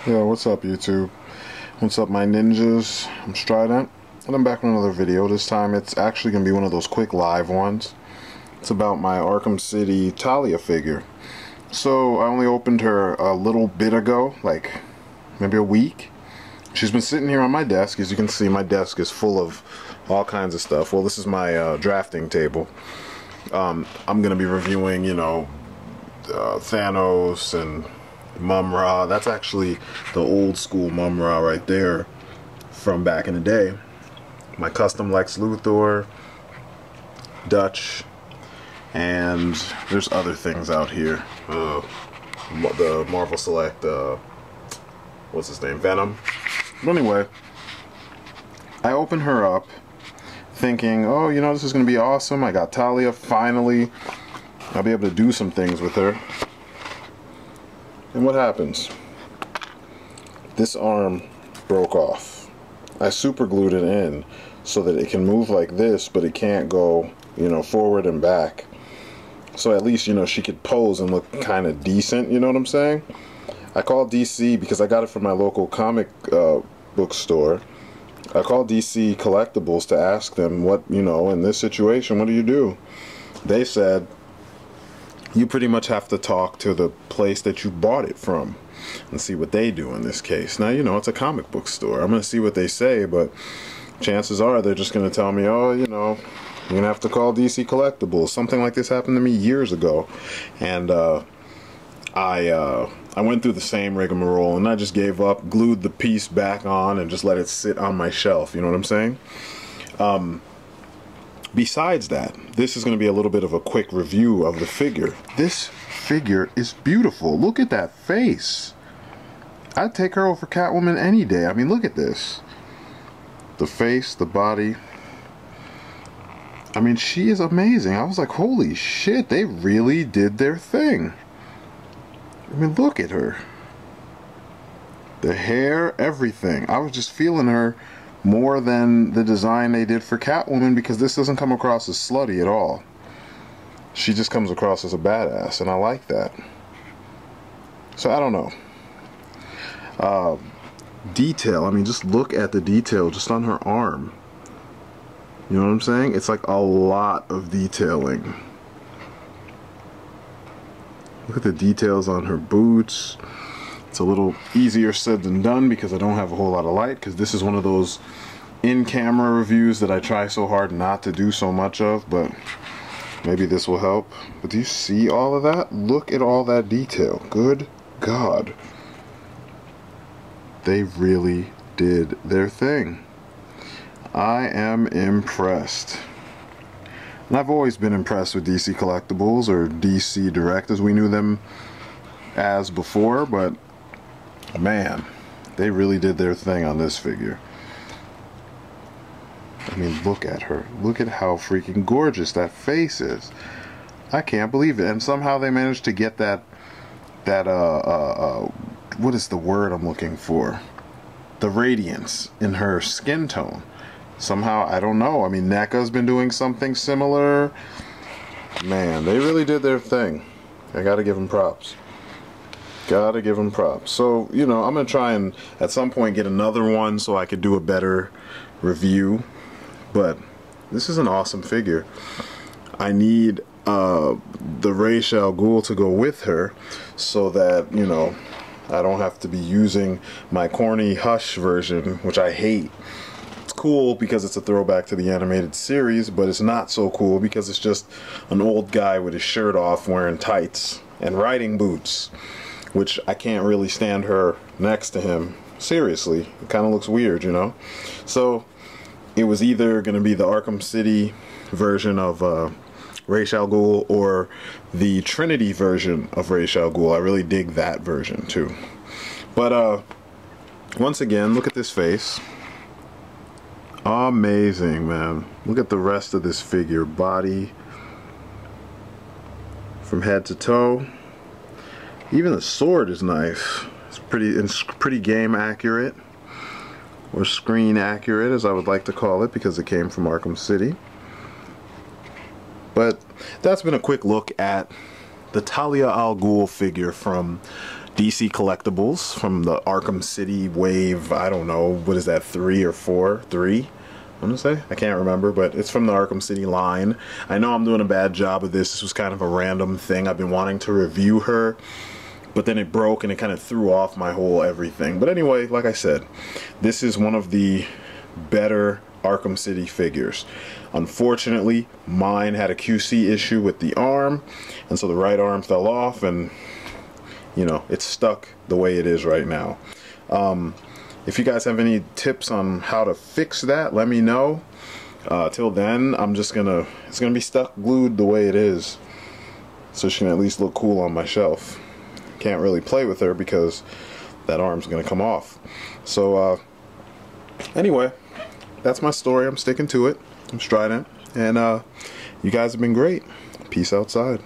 Yo, what's up YouTube? What's up my ninjas? I'm Strident, and I'm back with another video. This time it's actually going to be one of those quick live ones. It's about my Arkham City Talia figure. So I only opened her a little bit ago, like maybe a week. She's been sitting here on my desk. As you can see, my desk is full of all kinds of stuff. Well, this is my drafting table. I'm going to be reviewing, Thanos and Mum-Ra. That's actually the old school Mum-Ra right there from back in the day. My custom Lex Luthor, Dutch, and there's other things out here. The Marvel Select, what's his name, Venom. But anyway, I opened her up thinking, oh, this is going to be awesome. I got Talia, finally. I'll be able to do some things with her. And what happens? This arm broke off. I super glued it in so that it can move like this, but it can't go, forward and back. So at least, she could pose and look kind of decent, you know what I'm saying? I called DC because I got it from my local comic book store. I called DC Collectibles to ask them what, in this situation, what do you do? They said, you pretty much have to talk to the place that you bought it from and see what they do in this case. Now, it's a comic book store. I'm going to see what they say, but chances are they're just going to tell me, oh, you're going to have to call DC Collectibles. Something like this happened to me years ago. And I went through the same rigmarole, and I just gave up, glued the piece back on, and just let it sit on my shelf. You know what I'm saying? Besides that, this is going to be a little bit of a quick review of the figure. This figure is beautiful. Look at that face. I'd take her over Catwoman any day. I mean, look at this. The face, the body. I mean, she is amazing. I was like, holy shit, they really did their thing. I mean, look at her. The hair, everything. I was just feeling her more than the design they did for Catwoman, because this doesn't come across as slutty at all. She just comes across as a badass, and I like that. So I don't know. Detail, I mean, just look at the detail just on her arm. You know what I'm saying? It's like a lot of detailing. Look at the details on her boots. It's a little easier said than done because I don't have a whole lot of light, because this is one of those in-camera reviews that I try so hard not to do so much of, but maybe this will help. But do you see all of that? Look at all that detail. Good God. They really did their thing. I am impressed. And I've always been impressed with DC Collectibles, or DC Direct as we knew them as before, but man, they really did their thing on this figure. I mean, look at her. Look at how freaking gorgeous that face is. I can't believe it. And somehow they managed to get that what is the word I'm looking for? The radiance in her skin tone. Somehow, I don't know. I mean, NECA's been doing something similar. Man, they really did their thing. I gotta give them props. Gotta give them props. So, I'm gonna try and at some point get another one so I could do a better review. But this is an awesome figure. I need the Ra's al Ghul to go with her so that, I don't have to be using my corny Hush version, which I hate. It's cool because it's a throwback to the animated series, but it's not so cool because it's just an old guy with his shirt off wearing tights and riding boots, which I can't really stand her next to him. Seriously, it kind of looks weird, So it was either going to be the Arkham City version of Ra's al Ghul or the Trinity version of Ra's al Ghul. I really dig that version too. But once again, look at this face. Amazing, man. Look at the rest of this figure. Body from head to toe. Even the sword is nice. It's pretty game accurate, or screen accurate as I would like to call it, because it came from Arkham City. But that's been a quick look at the Talia Al Ghul figure from DC collectibles from the Arkham City wave. I don't know, what is that, 3 or 4? 3? I want to say, I can't remember, but it's from the Arkham City line. I know I'm doing a bad job of this. This was kind of a random thing. I've been wanting to review her, but then it broke and it kind of threw off my whole everything. But anyway, like I said, this is one of the better Arkham City figures. Unfortunately, mine had a QC issue with the arm, and so the right arm fell off, and you know, it's stuck the way it is right now. If you guys have any tips on how to fix that, let me know. Till then, it's gonna be stuck glued the way it is, so she can at least look cool on my shelf. Can't really play with her because that arm's gonna come off. So anyway, that's my story. I'm sticking to it. I'm strident, and you guys have been great. Peace outside.